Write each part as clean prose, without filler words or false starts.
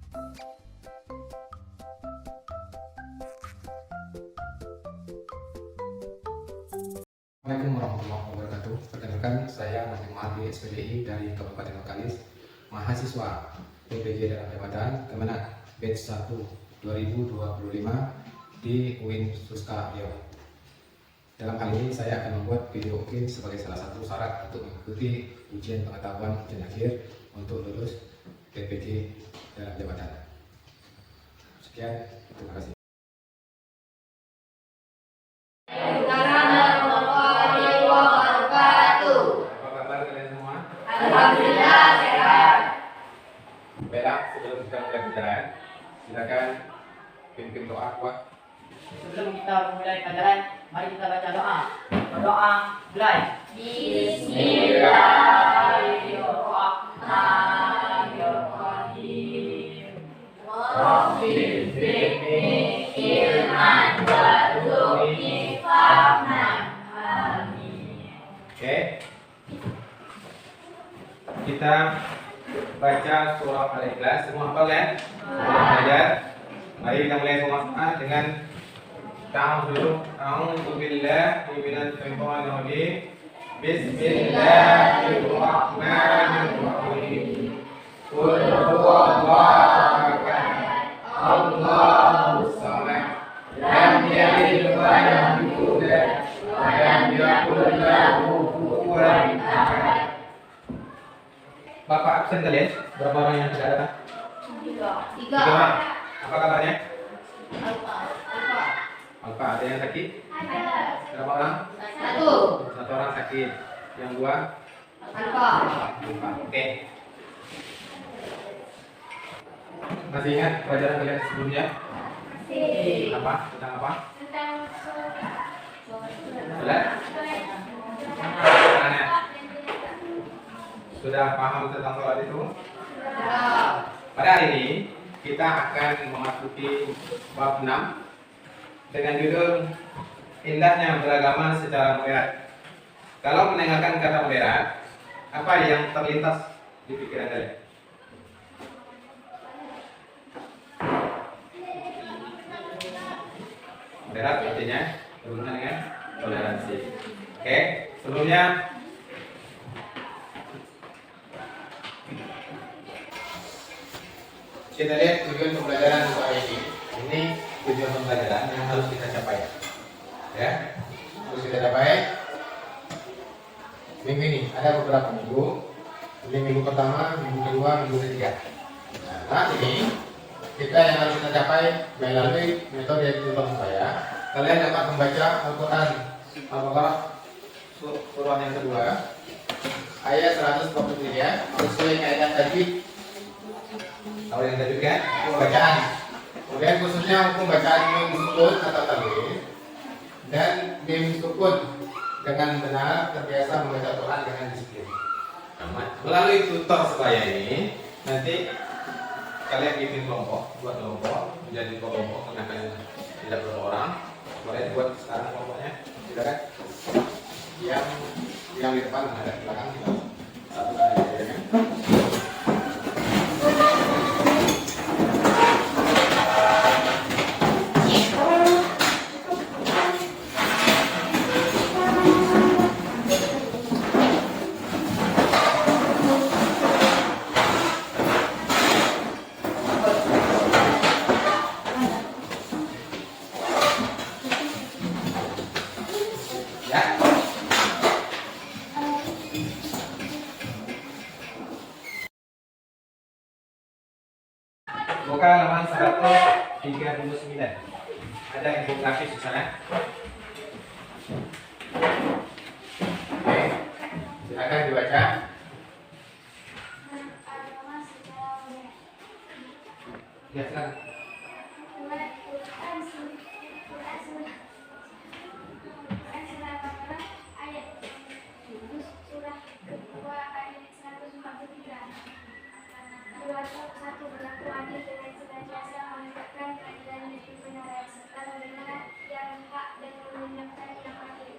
Assalamualaikum warahmatullahi wabarakatuh. Perkenalkan, saya Mahdi Mahdi SPDI dari Kabupaten Bengkalis, mahasiswa PPG dalam jabatan Kemenak Batch 1 2025 di UIN Suska Riau. Dalam hal ini saya akan membuat video UKIN sebagai salah satu syarat untuk mengikuti ujian pengetahuan ujian akhir untuk lulus PPG dalam jabatan. Sekian, terima kasih. Alhamdulillah sehat. Baiklah, sebelum kita mulai pelajaran, silakan pimpin doa kuat. Sebelum kita memulai pelajaran, mari kita baca doa. Berdoa mulai. Bismillahirrahmanirrahim. Rabbil zidni ilman warzuqni fahman. Amin. Oke. Kita baca surah Al-Ikhlas. Semua hafal kan? Sudah belajar. Mari kita mulai semua dengan A'udzu billahi minasy syaithanir rajim. Bismillahirrahmanirrahim. Qul huwallahu ahad. Allahus samad. Lam yalid wa lam yulad wa lam yakul lahu kufuwan ahad. Bapak absen kalian? Berapa orang yang tidak datang? Tiga orang. Apa kabarnya? Alfa, ada yang sakit? Ada. Berapa orang? Satu orang sakit. Yang dua? Alfa. Oke. Masih ingat pelajaran kalian sebelumnya? Apa? Tentang apa? Tentang Sudah? Mana? Sudah paham tentang sholat itu? Pada hari ini kita akan memasuki bab 6 dengan judul Indahnya Beragama Secara Moderat. Kalau mendengarkan kata moderat, apa yang terlintas di pikiran kalian? Moderat artinya berhubungan dengan toleransi. Oke, sebelumnya kita lihat tujuan pembelajaran untuk hari ini. Ini tujuan pembelajaran yang harus kita capai. Ya, harus kita capai. Minggu ini ada beberapa minggu. Ini minggu pertama, minggu kedua, minggu ketiga. Nah, ini kita yang harus kita capai melalui metode yang diulang saya. Kalian dapat membaca Al-Quran Al-Baqarah surah yang kedua ayat 143 sesuai kaidah tajwid. Tahu yang tadi kan? Bacaan. Kemudian khususnya hukum bacaan mim sukun atau tanwin dan mim sukun dengan benar terbiasa membaca Quran dengan disiplin. Melalui tutor saya ini nanti kalian bikin kelompok, buat kelompok menjadi kelompok karena kalian tidak berapa orang. Boleh buat sekarang kelompoknya, silakan. Yang di depan ada di belakang kita. Satu kali. Buka halaman 139. Ada infografis di sana. Oke, silakan dibaca. Ya, silakan. Satu berlaku adil dengan senantiasa menegakkan keadilan dan kebenaran serta menerima yang hak dan menegakkan yang adil.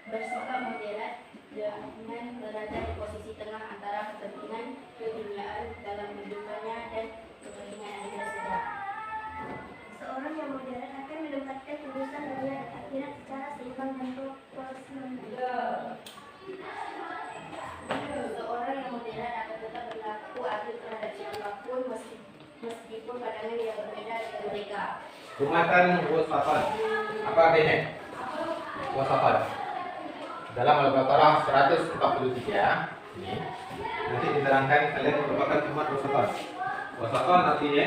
Bersikap moderat dengan berada di posisi tengah antara kepentingan keduniaan dalam kehidupannya dan kepentingan Jumatan wasatan. Apa artinya? Wasatan. Dalam Al-Baqarah 143 ini nanti diterangkan kalian merupakan umat wasatan. Wasatan artinya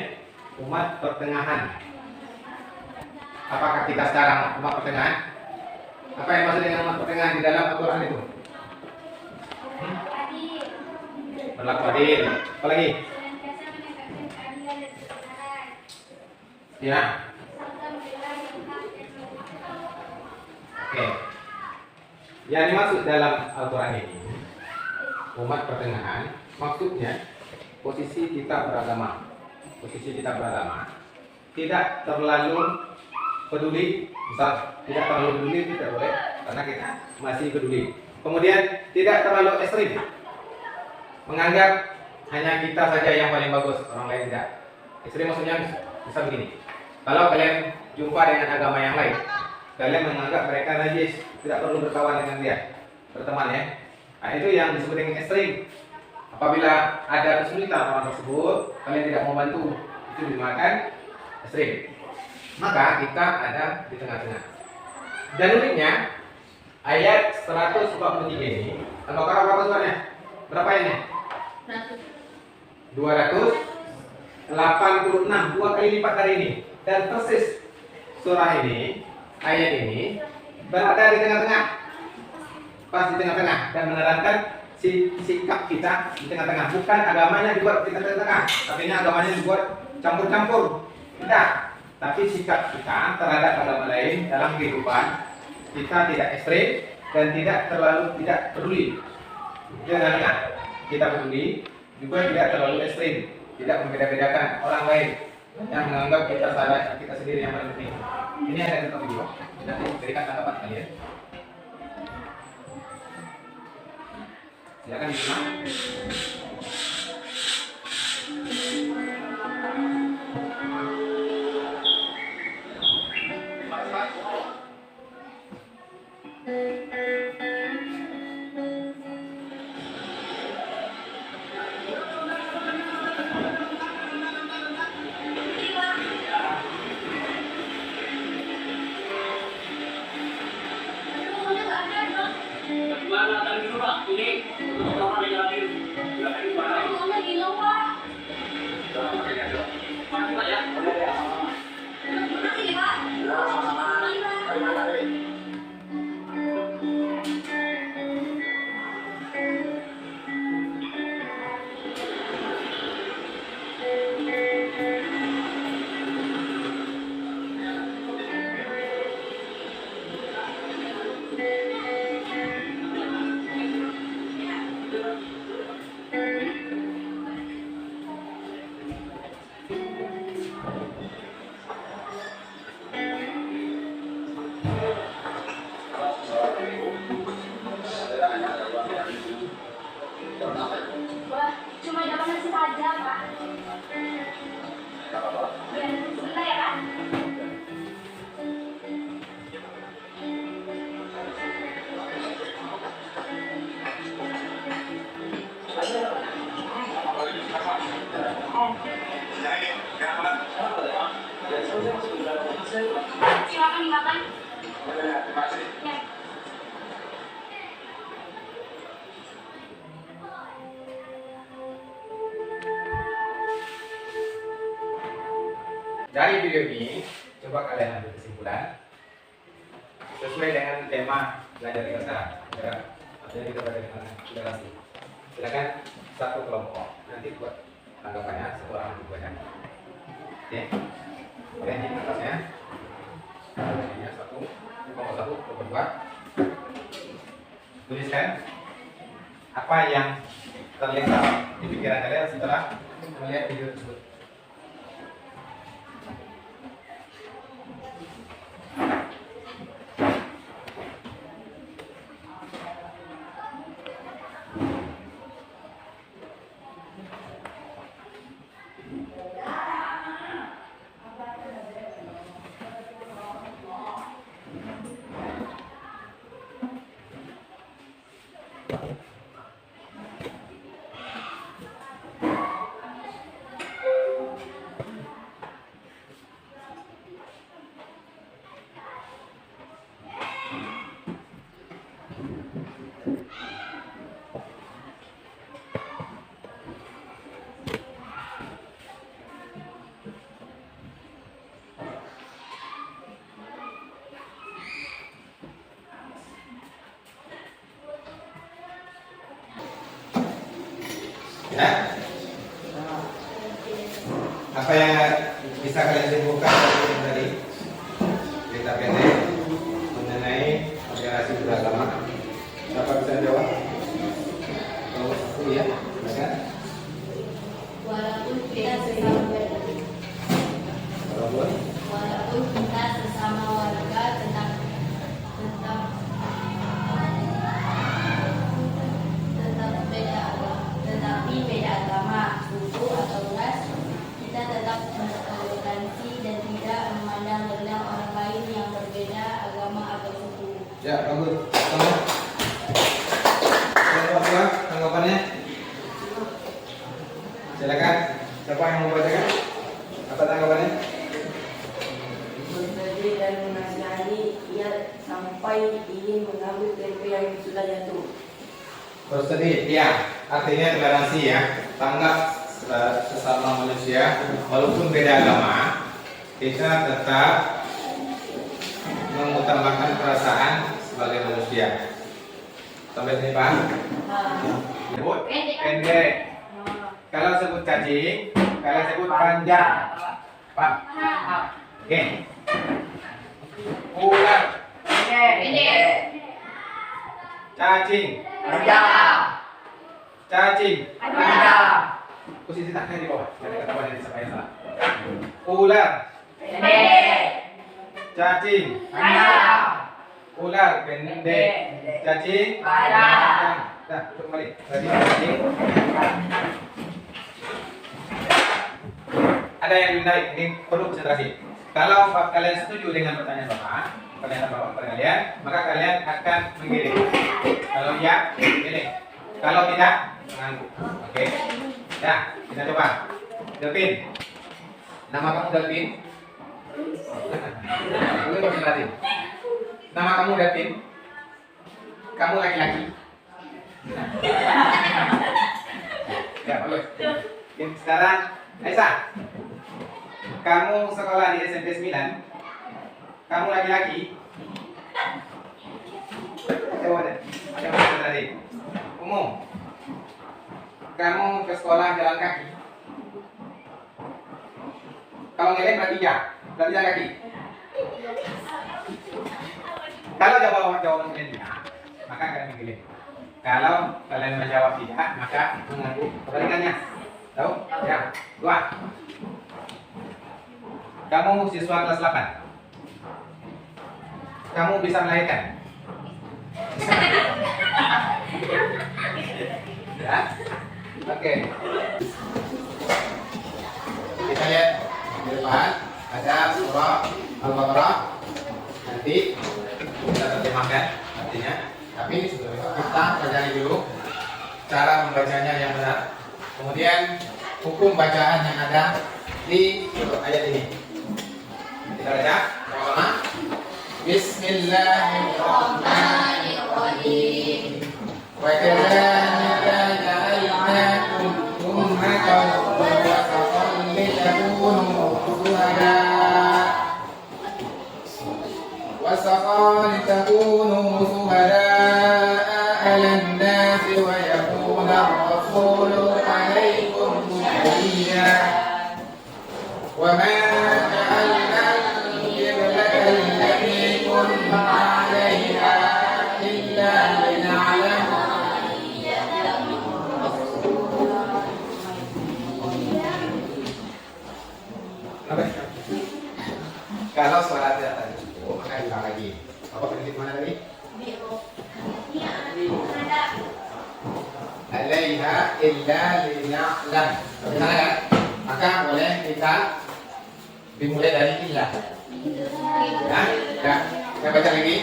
umat pertengahan. Apakah kita sekarang umat pertengahan? Apa yang maksud dengan umat pertengahan di dalam Al-Quran itu? Adil. Berlaku adil. Apa lagi? Senantiasa menegakkan keadilan dan kebenaran. Ya. Serta membela yang hak dan lemah. Oke. Yang dimaksud dalam Al-Quran ini umat pertengahan, maksudnya posisi kita beragama. Posisi kita beragama tidak terlalu peduli, misal tidak terlalu peduli tidak boleh karena kita masih peduli. Kemudian tidak terlalu ekstrim, menganggap hanya kita saja yang paling bagus, orang lain tidak. Ekstrim maksudnya bisa begini. Kalau kalian jumpa dengan agama yang lain, kalian menganggap mereka najis, tidak perlu berkawan dengan dia, berteman ya. Nah, itu yang disebut dengan ekstrim. Apabila ada kesulitan orang tersebut, kalian tidak mau bantu, itu dinamakan ekstrim. Maka kita ada di tengah-tengah. Dan uniknya ayat 143 ini, Al-Baqarah berapa suaranya? Berapa ini? 286, 2 kali lipat dari ini. Dan persis surah ini, ayat ini berada di tengah-tengah. Pas di tengah-tengah dan menerangkan sikap kita di tengah-tengah. Bukan agamanya dibuat di tengah-tengah, tapi agamanya dibuat campur-campur. Tidak. Tapi sikap kita terhadap agama lain dalam kehidupan kita tidak ekstrim dan tidak terlalu tidak peduli. Jangan kita peduli juga tidak terlalu ekstrim, tidak membeda-bedakan orang lain yang menganggap kita salah, kita sendiri yang paling penting. Ini ada satu video, nanti berikan tanggapan kalian. Silakan disimak. Wah, cuma dapat nasi saja, Pak. Biar kita ya, Pak. Silakan dimakan. Ya. Dari video ini, coba kalian ambil kesimpulan sesuai dengan tema belajar kita. Artinya kita belajar dengan generasi. Silakan satu kelompok nanti buat tanggapannya satu orang dibuatkan. Oke, kalian di atasnya. Ini satu, kelompok satu, kelompok dua. Tuliskan apa yang terlintas di pikiran kalian setelah melihat video tersebut. Apa yang bisa kalian simpulkan dari yang tadi? Cerita pendek mengenai organisasi beragama. Siapa bisa jawab? Kalau aku ya, silakan. Walaupun kita sesama Walaupun walaupun kita sesama warga tetap beda agama, tetapi beda agama, suku atau ras, kita tetap bertoleransi dan tidak memandang rendah orang lain yang berbeda agama atau suku. ya, bagus. Apa tanggapannya? Silakan. Siapa yang mau bacakan? Apa tanggapannya? Bersedih dan menasihani ia sampai ingin mengambil tempe yang sudah jatuh. Bersedih, ya. Artinya toleransi ya. Tanggap sesama manusia, walaupun beda agama, kita tetap mengutamakan perasaan sebagai manusia. Sampai sini Pak? Sebut pendek. Kalau sebut cacing, kalian sebut panjang. Pak. Oke. Ular. Cacing. Cacing. Posisi tangannya di bawah. Jangan ketahuan yang sampai salah. Ular. Cacing. Ular pendek. Cacing. Panjang. Dah, kembali. Tadi cacing. Ada yang menarik, ini perlu konsentrasi. Kalau kalian setuju dengan pertanyaan Bapak, kalian, maka kalian akan menggiring. Kalau ya, giring. Kalau tidak, mengangguk. Oke. Nah, kita coba. Delvin. Nama kamu Delvin? Boleh konsentrasi. Nama kamu Delvin? Kamu laki-laki? Ya, bagus. Oke, sekarang Aisyah. Kamu sekolah di SMP 9. Kamu laki-laki. Coba deh. Coba tadi. Umum. Kamu ke sekolah jalan kaki. Kalau ngeleng berarti ya. Berarti jalan kaki. Kalau jawaban kalian tidak, maka kalian menggiling. Kalau kalian menjawab tidak, maka mengangguk. Kebalikannya. Tahu? Ya. 2. Kamu siswa kelas 8. Kamu bisa melahirkan? Ya. Oke. Kita lihat di depan ada surah Al-Baqarah. Nanti kita terjemahkan artinya. Tapi sebelum itu kita pelajari dulu cara membacanya yang benar. Kemudian hukum bacaan yang ada di ayat ini. Kita baca sama-sama. Bismillahirrahmanirrahim. Wa kadzalika ja'alnakum ummatan wasatan litakunu shuhada'a 'alan nasi wa yakuna ar-rasulu 'alaykum shahida. Wa ma ja'alna عليها إلا لنعلم kalau suara tidak tadi cukup maka diulang lagi. Apa prinsip mana tadi? Alaiha illa lina'lam. Misalnya kan? Maka boleh kita dimulai dari illa. Ya, saya baca lagi.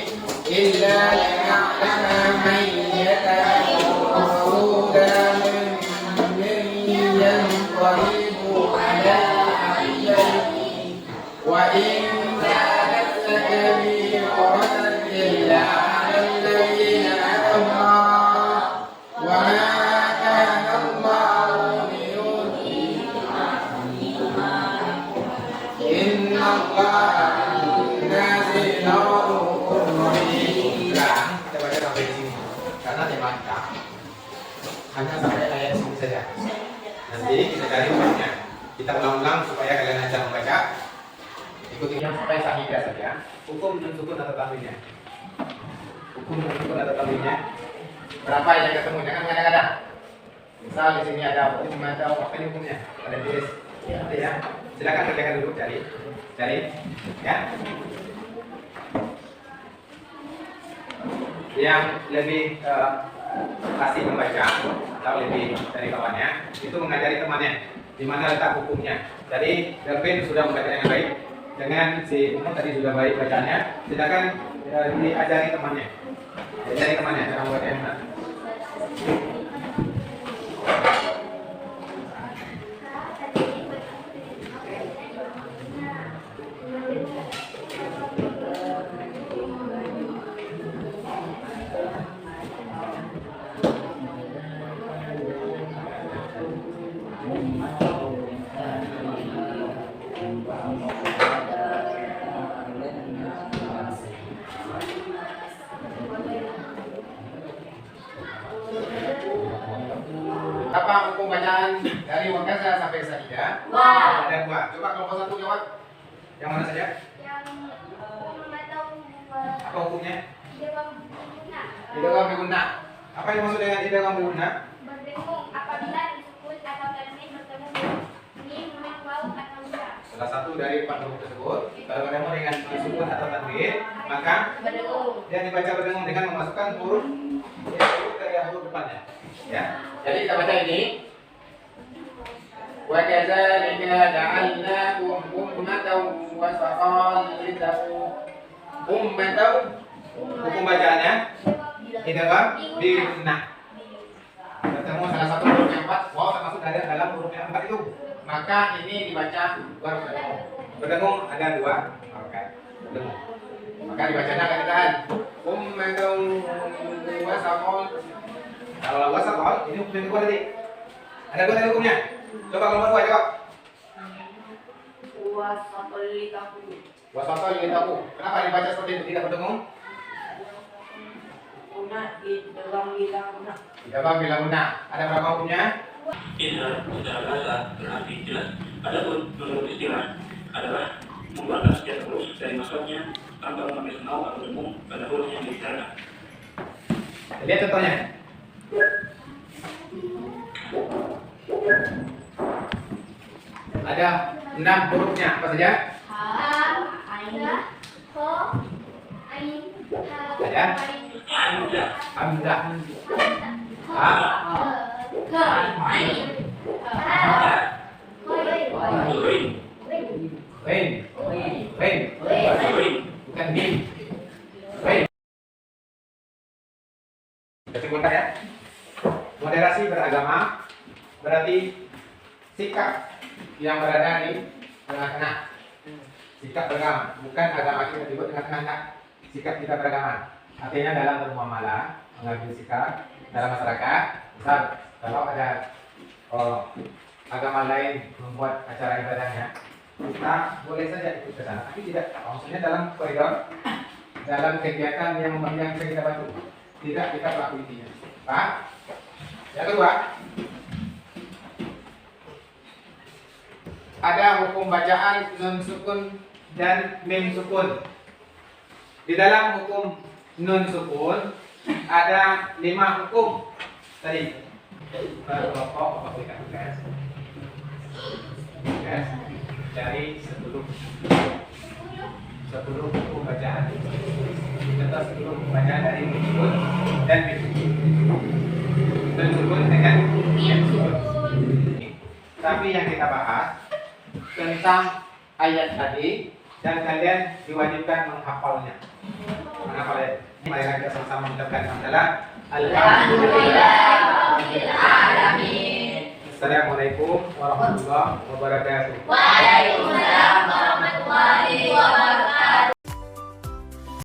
Illa liya'lama man yatahuda min yanqalibu ala aqibihi wa in kanat lakabiratan illa 'ala alladhina amanu wa ma kana Allahu liyudhi'a inna Allaha karena tema kita hanya sampai ayat sini saja. Nanti kita cari uangnya. Kita ulang-ulang supaya kalian lancar membaca. Ikuti yang sampai sahidah saja. Hukum nun sukun atau tanwinnya. Hukum nun sukun atau tanwinnya. Berapa yang ketemu? Jangan kadang-kadang. Misal di sini ada hukum atau apa ini hukumnya? Ada tulis. Ya. Silakan kerjakan dulu, cari, ya. Yang lebih fasih membaca atau lebih dari kawannya itu mengajari temannya di mana letak hukumnya. Jadi Delvin sudah membaca dengan baik, dengan si Umu tadi sudah baik bacanya, silakan diajari temannya cara membaca yang benar. Apa hukum bacaan dari Wakaza sampai Sahidah? Ada dua. Coba kelompok satu jawab. Yang mana saja? Yang atau Apa hukumnya? idgham Idgham biguna. Apa yang maksud dengan idgham biguna? berdengung apabila disebut atau tanwin bertemu mim, nun, waw atau ya. Salah satu dari empat huruf tersebut, kalau ketemu dengan sukun atau tanwin, maka dia dibaca berdengung dengan memasukkan huruf dari huruf depannya. Ya. Jadi kita baca ini. Wa kadzalika ja'alnakum ummatan wasatan litakum ummatan. Hukum bacaannya idgham biguna. Ketemu salah satu huruf yang empat, wow termasuk dari dalam huruf yang empat itu. Maka ini dibaca berdengung. Berdengung ada dua. Oke. Berdengung. Maka dibacanya akan ditahan. Ummatan wasatan. Kalau wasatan ini hukum yang kedua tadi. Ada dua tadi hukumnya. Coba kelompok dua jawab. Wasatan litakum. Kenapa dibaca seperti itu tidak berdengung? Idgham biguna. Ada berapa hukumnya? Idgham secara bahasa berarti jelas. Adapun menurut istilah adalah membuatkan setiap huruf dari maksudnya tanpa mengambil senau atau dengung pada huruf yang dibicarakan. Lihat contohnya. Ada 6 hurufnya apa saja? Ada hamzah, ha, ghain, bukan mim, ghain. Kesimpulan ya. Moderasi beragama berarti sikap yang berada di tengah-tengah. Sikap beragama, bukan agama kita disebut tengah-tengah. Sikap kita beragama. Artinya dalam bermuamalah, mengambil sikap dalam masyarakat. Misal kalau ada agama lain membuat acara ibadahnya, kita boleh saja ikut ke sana, tapi tidak. Maksudnya dalam koridor, dalam kegiatan yang bisa kita bantu, tidak kita pelaku intinya. Pak, yang kedua, ada hukum bacaan nun sukun dan mim sukun. Di dalam hukum nun sukun ada 5 hukum tadi. Kelompok berikan tugas. Dari 10 hukum bacaan. Contoh 10 hukum bacaan dari nun sukun dan mim sukun. Nun sukun dengan mim sukun. Tapi yang kita bahas tentang ayat tadi dan kalian diwajibkan menghafalnya. Menghafalnya. Mari kita sama-sama mengucapkan hamdalah. Alhamdulillahirabbil alamin. Assalamualaikum warahmatullahi wabarakatuh. Waalaikumsalam.